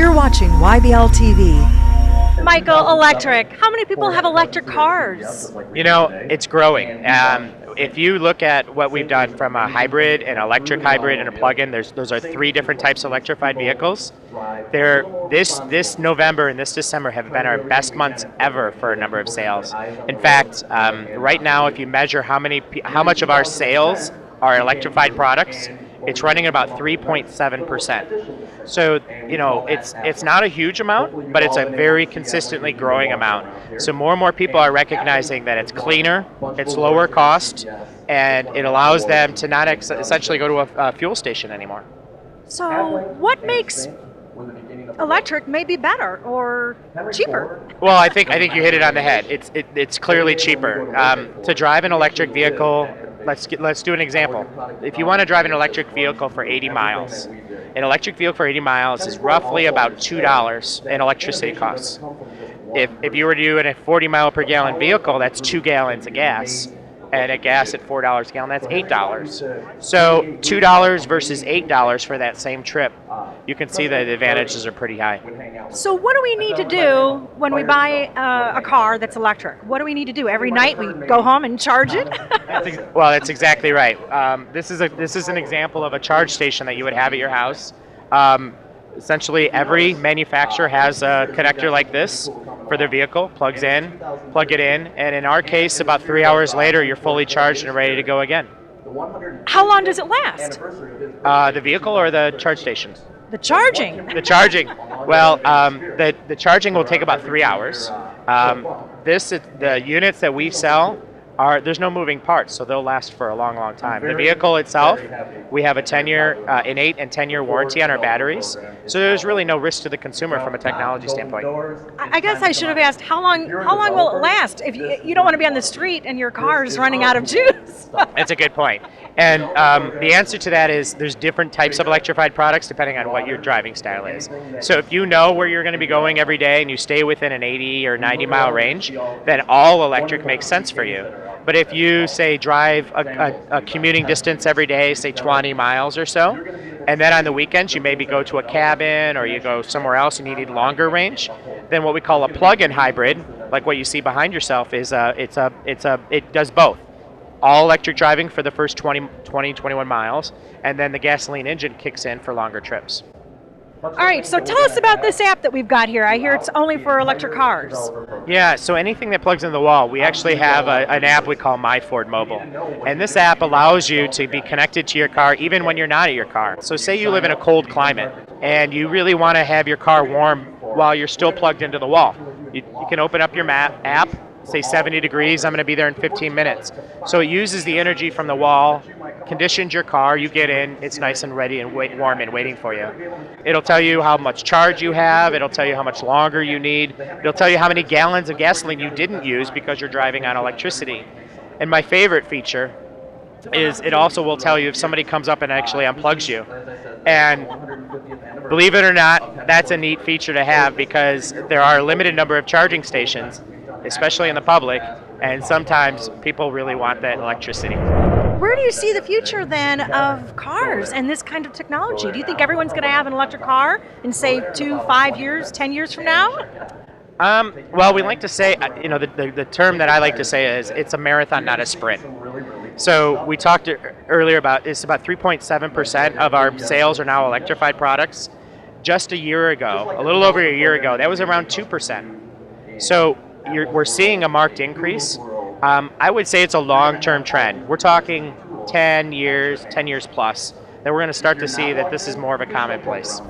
You're watching YBLTV. Michael, electric. How many people have electric cars? You know, it's growing. If you look at what we've done from a hybrid, an electric hybrid, and a plug-in, those are three different types of electrified vehicles. This November and this December have been our best months ever for a number of sales. In fact, right now, if you measure how much of our sales are electrified products, it's running about 3.7%. So, you know, it's not a huge amount, but it's a very consistently growing amount. So more and more people are recognizing that it's cleaner, it's lower cost, and it allows them to not essentially go to a fuel station anymore. So what makes electric maybe better or cheaper? Well, I think you hit it on the head. It's clearly cheaper. To drive an electric vehicle, let's do an example. If you want to drive an electric vehicle for 80 miles, an electric vehicle for 80 miles is roughly about $2 in electricity costs. If you were to do a 40 mile per gallon vehicle, that's 2 gallons of gas. And a gas at $4 a gallon, that's $8. So $2 versus $8 for that same trip, you can see that the advantages are pretty high. So what do we need to do when we buy a car that's electric? What do we need to do? Every night we go home and charge it? Well, that's exactly right. This is an example of a charge station that you would have at your house. Essentially, every manufacturer has a connector like this for their vehicle, plug it in, and in our case, about 3 hours later, you're fully charged and ready to go again. How long does it last? The vehicle or the charge stations? The charging. The charging. Well, the charging will take about 3 hours. The units that we sell there's no moving parts, so they'll last for a long, long time. The vehicle itself, we have a 10-year, an 8 and 10-year warranty on our batteries, so there's really no risk to the consumer from a technology standpoint. I guess I should have asked, how long will it last if you don't want to be on the street and your car is running out of juice? That's a good point. And the answer to that is there's different types of electrified products depending on what your driving style is. So if you know where you're going to be going every day and you stay within an 80 or 90 mile range, then all electric makes sense for you. But if you, say, drive a commuting distance every day, say 20 miles or so, and then on the weekends you maybe go to a cabin or you go somewhere else and you need longer range, then what we call a plug-in hybrid, like what you see behind yourself, is it does both. All electric driving for the first 21 miles, and then the gasoline engine kicks in for longer trips. All right, so tell us about this app that we've got here. I hear it's only for electric cars. Yeah, so anything that plugs into the wall, we actually have an app we call My Ford Mobile. And this app allows you to be connected to your car even when you're not at your car. So say you live in a cold climate and you really want to have your car warm while you're still plugged into the wall. You can open up your map app, say 70 degrees, I'm going to be there in 15 minutes. So it uses the energy from the wall, conditions your car, you get in, it's nice and ready and warm and waiting for you. It'll tell you how much charge you have, it'll tell you how much longer you need, it'll tell you how many gallons of gasoline you didn't use because you're driving on electricity. And my favorite feature is it also will tell you if somebody comes up and actually unplugs you. And believe it or not, that's a neat feature to have because there are a limited number of charging stations, especially in the public, and sometimes people really want that electricity. Where do you see the future then of cars and this kind of technology? Do you think everyone's going to have an electric car in, say, 2, 5 years, 10 years from now? Well, we like to say, the term that I like to say is it's a marathon, not a sprint. So we talked earlier about it's about 3.7% of our sales are now electrified products. Just a year ago, a little over a year ago, that was around 2%. So we're seeing a marked increase. I would say it's a long-term trend. We're talking 10 years plus, that we're going to start to see that this is more of a commonplace.